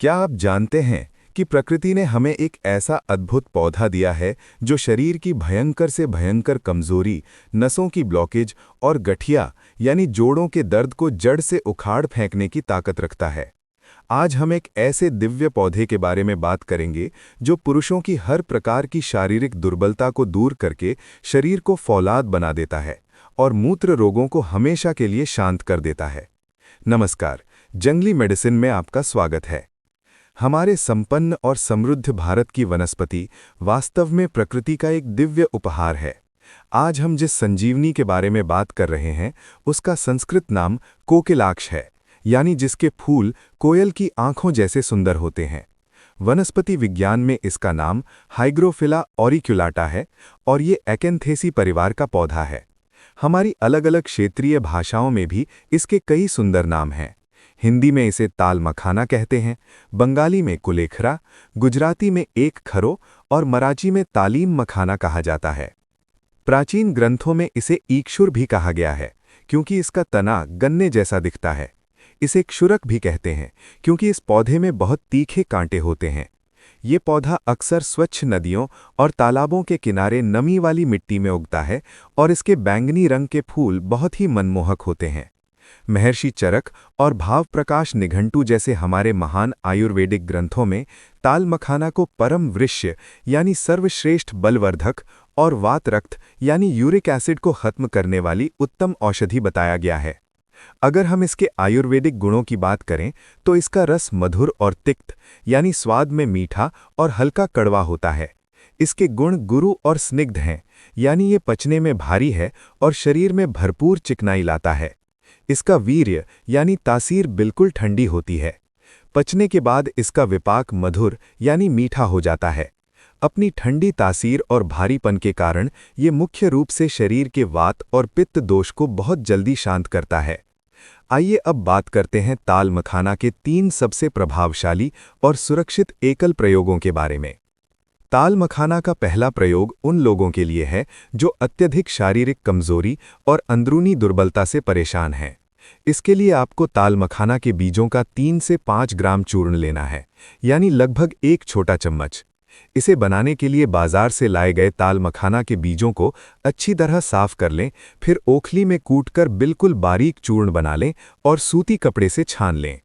क्या आप जानते हैं कि प्रकृति ने हमें एक ऐसा अद्भुत पौधा दिया है जो शरीर की भयंकर से भयंकर कमजोरी, नसों की ब्लॉकेज और गठिया यानी जोड़ों के दर्द को जड़ से उखाड़ फेंकने की ताकत रखता है। आज हम एक ऐसे दिव्य पौधे के बारे में बात करेंगे जो पुरुषों की हर प्रकार की शारीरिक दुर्बलता को दूर करके शरीर को फौलाद बना देता है और मूत्र रोगों को हमेशा के लिए शांत कर देता है। नमस्कार, जंगली मेडिसिन में आपका स्वागत है। हमारे संपन्न और समृद्ध भारत की वनस्पति वास्तव में प्रकृति का एक दिव्य उपहार है। आज हम जिस संजीवनी के बारे में बात कर रहे हैं उसका संस्कृत नाम कोकिलाक्ष है, यानी जिसके फूल कोयल की आंखों जैसे सुंदर होते हैं। वनस्पति विज्ञान में इसका नाम हाइग्रोफिला ऑरिक्युलाटा है और ये एकेंथेसी परिवार का पौधा है। हमारी अलग अलग क्षेत्रीय भाषाओं में भी इसके कई सुंदर नाम हैं। हिंदी में इसे ताल मखाना कहते हैं, बंगाली में कुलेखरा, गुजराती में एक खरो और मराठी में तालीम मखाना कहा जाता है। प्राचीन ग्रंथों में इसे ईक्षुर भी कहा गया है क्योंकि इसका तना गन्ने जैसा दिखता है। इसे क्षुरक भी कहते हैं क्योंकि इस पौधे में बहुत तीखे कांटे होते हैं। ये पौधा अक्सर स्वच्छ नदियों और तालाबों के किनारे नमी वाली मिट्टी में उगता है और इसके बैंगनी रंग के फूल बहुत ही मनमोहक होते हैं। महर्षि चरक और भाव प्रकाश निघंटू जैसे हमारे महान आयुर्वेदिक ग्रंथों में ताल मखाना को परम वृक्ष यानी सर्वश्रेष्ठ बलवर्धक और वात रक्त यानी यूरिक एसिड को खत्म करने वाली उत्तम औषधि बताया गया है। अगर हम इसके आयुर्वेदिक गुणों की बात करें तो इसका रस मधुर और तिक्त यानी स्वाद में मीठा और हल्का कड़वा होता है। इसके गुण गुरु और स्निग्ध हैं, यानी ये पचने में भारी है और शरीर में भरपूर चिकनाई लाता है। इसका वीर्य यानी तासीर बिल्कुल ठंडी होती है। पचने के बाद इसका विपाक मधुर यानी मीठा हो जाता है। अपनी ठंडी तासीर और भारीपन के कारण ये मुख्य रूप से शरीर के वात और पित्त दोष को बहुत जल्दी शांत करता है। आइए अब बात करते हैं ताल मखाना के 3 सबसे प्रभावशाली और सुरक्षित एकल प्रयोगों के बारे में। ताल मखाना का पहला प्रयोग उन लोगों के लिए है जो अत्यधिक शारीरिक कमजोरी और अंदरूनी दुर्बलता से परेशान हैं। इसके लिए आपको ताल मखाना के बीजों का 3 से 5 ग्राम चूर्ण लेना है, यानी लगभग 1 छोटा चम्मच। इसे बनाने के लिए बाजार से लाए गए ताल मखाना के बीजों को अच्छी तरह साफ कर लें, फिर ओखली में कूटकर बिल्कुल बारीक चूर्ण बना लें और सूती कपड़े से छान लें।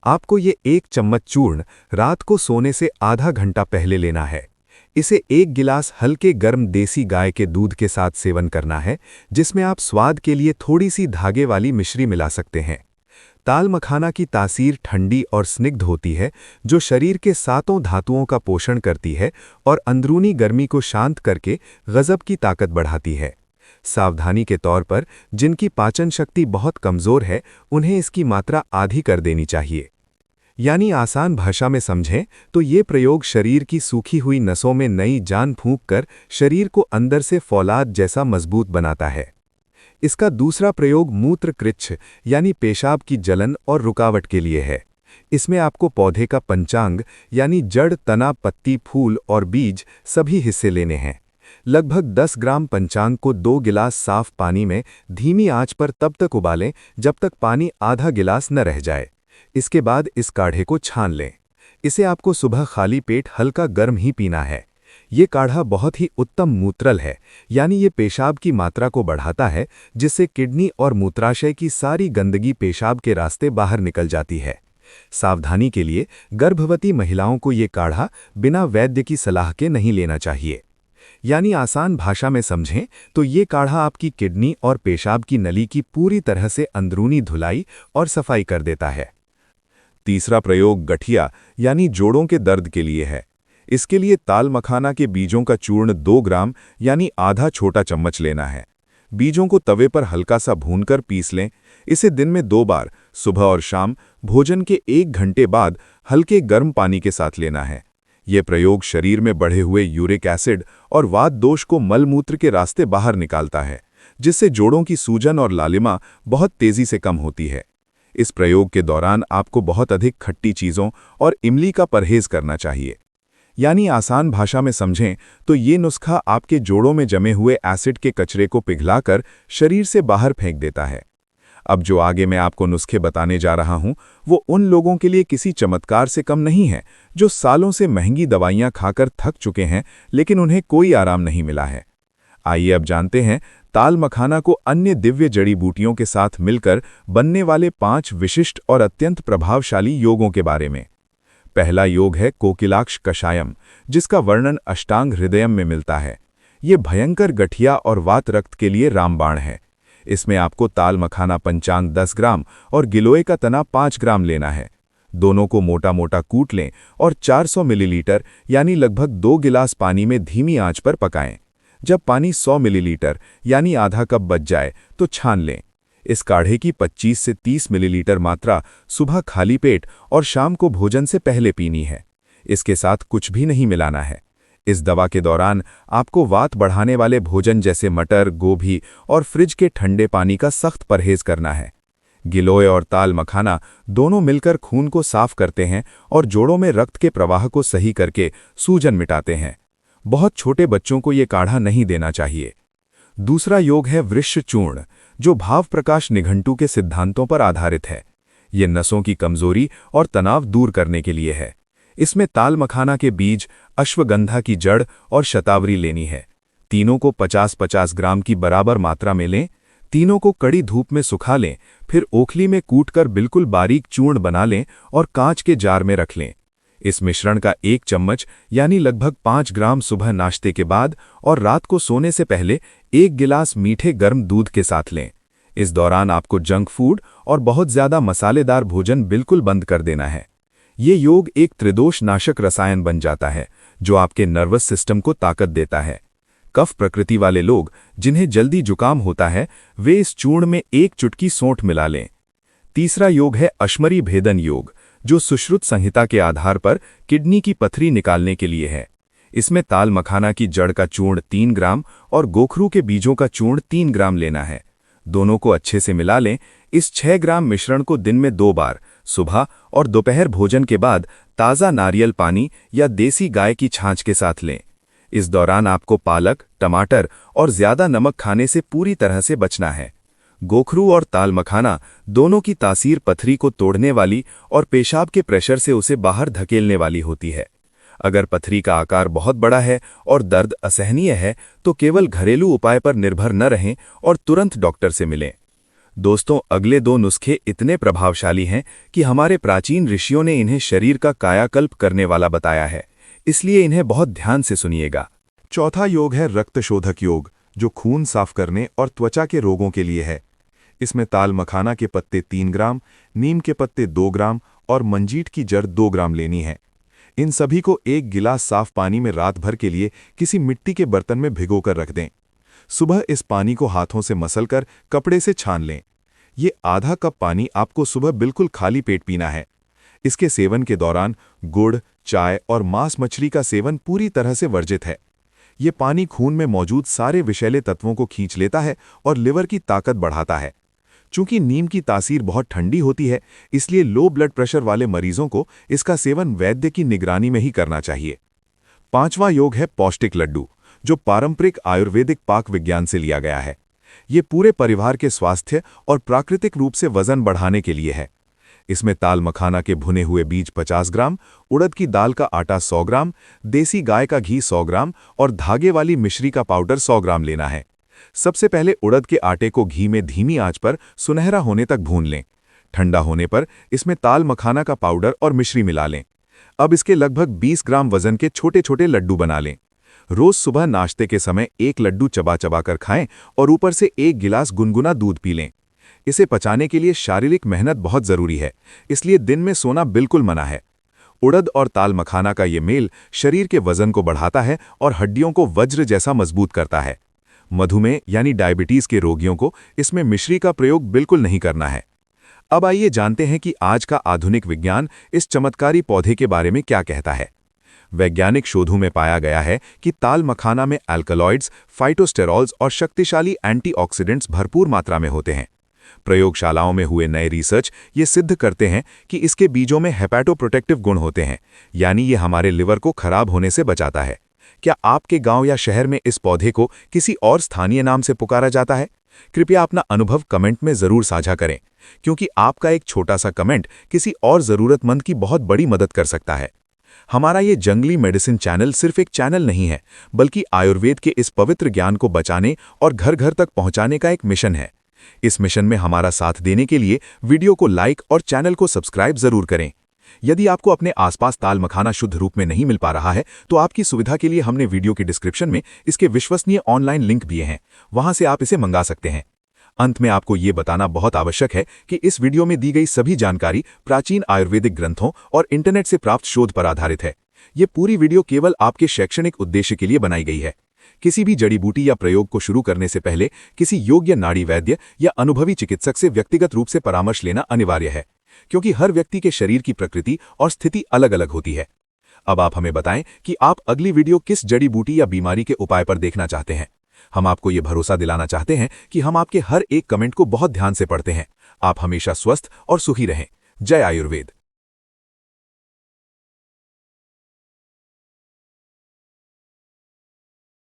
आपको ये 1 चम्मच चूर्ण रात को सोने से आधा घंटा पहले लेना है। इसे 1 गिलास हल्के गर्म देसी गाय के दूध के साथ सेवन करना है, जिसमें आप स्वाद के लिए थोड़ी सी धागे वाली मिश्री मिला सकते हैं। ताल मखाना की तासीर ठंडी और स्निग्ध होती है, जो शरीर के 7 धातुओं का पोषण करती है और अंदरूनी गर्मी को शांत करके गज़ब की ताकत बढ़ाती है। सावधानी के तौर पर जिनकी पाचन शक्ति बहुत कमज़ोर है, उन्हें इसकी मात्रा आधी कर देनी चाहिए। यानी आसान भाषा में समझें तो ये प्रयोग शरीर की सूखी हुई नसों में नई जान फूंक कर शरीर को अंदर से फौलाद जैसा मजबूत बनाता है। इसका दूसरा प्रयोग मूत्रकृच्छ यानी पेशाब की जलन और रुकावट के लिए है। इसमें आपको पौधे का पंचांग यानी जड़, तना, पत्ती, फूल और बीज सभी हिस्से लेने हैं। लगभग 10 ग्राम पंचांग को 2 गिलास साफ पानी में धीमी आंच पर तब तक उबालें जब तक पानी आधा गिलास न रह जाए। इसके बाद इस काढ़े को छान लें। इसे आपको सुबह खाली पेट हल्का गर्म ही पीना है। ये काढ़ा बहुत ही उत्तम मूत्रल है, यानी ये पेशाब की मात्रा को बढ़ाता है, जिससे किडनी और मूत्राशय की सारी गंदगी पेशाब के रास्ते बाहर निकल जाती है। सावधानी के लिए गर्भवती महिलाओं को ये काढ़ा बिना वैद्य की सलाह के नहीं लेना चाहिए। यानी आसान भाषा में समझें तो ये काढ़ा आपकी किडनी और पेशाब की नली की पूरी तरह से अंदरूनी धुलाई और सफाई कर देता है। तीसरा प्रयोग गठिया यानी जोड़ों के दर्द के लिए है। इसके लिए ताल मखाना के बीजों का चूर्ण 2 ग्राम यानी आधा छोटा चम्मच लेना है। बीजों को तवे पर हल्का सा भूनकर पीस लें। इसे दिन में 2 बार, सुबह और शाम, भोजन के 1 घंटे बाद हल्के गर्म पानी के साथ लेना है। ये प्रयोग शरीर में बढ़े हुए यूरिक एसिड और वात दोष को मलमूत्र के रास्ते बाहर निकालता है, जिससे जोड़ों की सूजन और लालिमा बहुत तेजी से कम होती है। इस प्रयोग के दौरान आपको बहुत अधिक खट्टी चीज़ों और इमली का परहेज करना चाहिए। यानी आसान भाषा में समझें तो ये नुस्खा आपके जोड़ों में जमे हुए एसिड के कचरे को पिघलाकर शरीर से बाहर फेंक देता है। अब जो आगे मैं आपको नुस्खे बताने जा रहा हूं, वो उन लोगों के लिए किसी चमत्कार से कम नहीं है जो सालों से महंगी दवाइयां खाकर थक चुके हैं, लेकिन उन्हें कोई आराम नहीं मिला है। आइए अब जानते हैं ताल मखाना को अन्य दिव्य जड़ी बूटियों के साथ मिलकर बनने वाले 5 विशिष्ट और अत्यंत प्रभावशाली योगों के बारे में। पहला योग है कोकिलाक्ष कषायम, जिसका वर्णन अष्टांग हृदयम में मिलता है। ये भयंकर गठिया और वात रक्त के लिए रामबाण है। इसमें आपको ताल मखाना पंचांग 10 ग्राम और गिलोय का तना 5 ग्राम लेना है। दोनों को मोटा मोटा कूट लें और 400 मिलीलीटर यानी लगभग 2 गिलास पानी में धीमी आंच पर पकाएं। जब पानी 100 मिलीलीटर यानी आधा कप बच जाए तो छान लें। इस काढ़े की 25 से 30 मिलीलीटर मात्रा सुबह खाली पेट और शाम को भोजन से पहले पीनी है। इसके साथ कुछ भी नहीं मिलाना है। इस दवा के दौरान आपको वात बढ़ाने वाले भोजन जैसे मटर, गोभी और फ्रिज के ठंडे पानी का सख्त परहेज करना है। गिलोय और ताल मखाना दोनों मिलकर खून को साफ करते हैं और जोड़ों में रक्त के प्रवाह को सही करके सूजन मिटाते हैं। बहुत छोटे बच्चों को ये काढ़ा नहीं देना चाहिए। दूसरा योग है वृक्ष चूर्ण, जो भाव प्रकाश निघंटू के सिद्धांतों पर आधारित है। ये नसों की कमजोरी और तनाव दूर करने के लिए है। इसमें ताल मखाना के बीज, अश्वगंधा की जड़ और शतावरी लेनी है। तीनों को 50-50 ग्राम की बराबर मात्रा में लें। तीनों को कड़ी धूप में सुखा लें, फिर ओखली में कूटकर बिल्कुल बारीक चूर्ण बना लें और कांच के जार में रख लें। इस मिश्रण का 1 चम्मच यानी लगभग 5 ग्राम सुबह नाश्ते के बाद और रात को सोने से पहले 1 गिलास मीठे गर्म दूध के साथ लें। इस दौरान आपको जंक फूड और बहुत ज्यादा मसालेदार भोजन बिल्कुल बंद कर देना है। ये योग एक त्रिदोष नाशक रसायन बन जाता है, जो आपके नर्वस सिस्टम को ताकत देता है। कफ प्रकृति वाले लोग जिन्हें जल्दी जुकाम होता है, वे इस चूर्ण में 1 चुटकी सौंठ मिला लें। तीसरा योग है अश्मरी भेदन योग, जो सुश्रुत संहिता के आधार पर किडनी की पथरी निकालने के लिए है। इसमें ताल मखाना की जड़ का चूर्ण 3 ग्राम और गोखरू के बीजों का चूर्ण 3 ग्राम लेना है। दोनों को अच्छे से मिला लें। इस 6 ग्राम मिश्रण को दिन में 2 बार, सुबह और दोपहर भोजन के बाद ताज़ा नारियल पानी या देसी गाय की छाछ के साथ लें। इस दौरान आपको पालक, टमाटर और ज्यादा नमक खाने से पूरी तरह से बचना है। गोखरू और ताल मखाना दोनों की तासीर पथरी को तोड़ने वाली और पेशाब के प्रेशर से उसे बाहर धकेलने वाली होती है। अगर पथरी का आकार बहुत बड़ा है और दर्द असहनीय है तो केवल घरेलू उपाय पर निर्भर न रहें और तुरंत डॉक्टर से मिलें। दोस्तों, अगले 2 नुस्खे इतने प्रभावशाली हैं कि हमारे प्राचीन ऋषियों ने इन्हें शरीर का कायाकल्प करने वाला बताया है, इसलिए इन्हें बहुत ध्यान से सुनिएगा। चौथा योग है रक्तशोधक योग, जो खून साफ करने और त्वचा के रोगों के लिए है। इसमें ताल मखाना के पत्ते 3 ग्राम, नीम के पत्ते 2 ग्राम और मंजीट की जड़ 2 ग्राम लेनी है। इन सभी को 1 गिलास साफ पानी में रात भर के लिए किसी मिट्टी के बर्तन में भिगोकर रख दें। सुबह इस पानी को हाथों से मसलकर कपड़े से छान लें। ये आधा कप पानी आपको सुबह बिल्कुल खाली पेट पीना है। इसके सेवन के दौरान गुड़, चाय और मांस मछली का सेवन पूरी तरह से वर्जित है। ये पानी खून में मौजूद सारे विषैले तत्वों को खींच लेता है और लिवर की ताकत बढ़ाता है। चूंकि नीम की तासीर बहुत ठंडी होती है, इसलिए लो ब्लड प्रेशर वाले मरीजों को इसका सेवन वैद्य की निगरानी में ही करना चाहिए। 5वां योग है पौष्टिक लड्डू, जो पारंपरिक आयुर्वेदिक पाक विज्ञान से लिया गया है। ये पूरे परिवार के स्वास्थ्य और प्राकृतिक रूप से वजन बढ़ाने के लिए है। इसमें ताल मखाना के भुने हुए बीज 50 ग्राम, उड़द की दाल का आटा 100 ग्राम, देसी गाय का घी 100 ग्राम और धागे वाली मिश्री का पाउडर 100 ग्राम लेना है। सबसे पहले उड़द के आटे को घी में धीमी आंच पर सुनहरा होने तक भून लें। ठंडा होने पर इसमें ताल मखाना का पाउडर और मिश्री मिला लें। अब इसके लगभग 20 ग्राम वजन के छोटे छोटे लड्डू बना लें। रोज सुबह नाश्ते के समय 1 लड्डू चबा चबा कर खाएं और ऊपर से 1 गिलास गुनगुना दूध पी लें। इसे पचाने के लिए शारीरिक मेहनत बहुत जरूरी है, इसलिए दिन में सोना बिल्कुल मना है। उड़द और ताल मखाना का ये मेल शरीर के वजन को बढ़ाता है और हड्डियों को वज्र जैसा मजबूत करता है। मधुमेह यानी डायबिटीज के रोगियों को इसमें मिश्री का प्रयोग बिल्कुल नहीं करना है। अब आइए जानते हैं कि आज का आधुनिक विज्ञान इस चमत्कारी पौधे के बारे में क्या कहता है। वैज्ञानिक शोधों में पाया गया है कि ताल मखाना में अल्कलॉइड्स, फाइटोस्टेरॉल्स और शक्तिशाली एंटीऑक्सीडेंट्स भरपूर मात्रा में होते हैं। प्रयोगशालाओं में हुए नए रिसर्च ये सिद्ध करते हैं कि इसके बीजों में हेपेटोप्रोटेक्टिव गुण होते हैं, यानी ये हमारे लिवर को खराब होने से बचाता है। क्या आपके गांव या शहर में इस पौधे को किसी और स्थानीय नाम से पुकारा जाता है? कृपया अपना अनुभव कमेंट में जरूर साझा करें, क्योंकि आपका एक छोटा सा कमेंट किसी और जरूरतमंद की बहुत बड़ी मदद कर सकता है। हमारा ये जंगली मेडिसिन चैनल सिर्फ एक चैनल नहीं है, बल्कि आयुर्वेद के इस पवित्र ज्ञान को बचाने और घर घर तक पहुंचाने का एक मिशन है। इस मिशन में हमारा साथ देने के लिए वीडियो को लाइक और चैनल को सब्सक्राइब जरूर करें। यदि आपको अपने आसपास ताल मखाना शुद्ध रूप में नहीं मिल पा रहा है, तो आपकी सुविधा के लिए हमने वीडियो के डिस्क्रिप्शन में इसके विश्वसनीय ऑनलाइन लिंक दिए हैं, वहां से आप इसे मंगा सकते हैं। अंत में आपको ये बताना बहुत आवश्यक है कि इस वीडियो में दी गई सभी जानकारी प्राचीन आयुर्वेदिक ग्रंथों और इंटरनेट से प्राप्त शोध पर आधारित है। ये पूरी वीडियो केवल आपके शैक्षणिक उद्देश्य के लिए बनाई गई है। किसी भी जड़ी बूटी या प्रयोग को शुरू करने से पहले किसी योग्य नाड़ी वैद्य या अनुभवी चिकित्सक से व्यक्तिगत रूप से परामर्श लेना अनिवार्य है, क्योंकि हर व्यक्ति के शरीर की प्रकृति और स्थिति अलग अलग होती है। अब आप हमें बताएं कि आप अगली वीडियो किस जड़ी बूटी या बीमारी के उपाय पर देखना चाहते हैं। हम आपको ये भरोसा दिलाना चाहते हैं कि हम आपके हर एक कमेंट को बहुत ध्यान से पढ़ते हैं। आप हमेशा स्वस्थ और सुखी रहें। जय आयुर्वेद।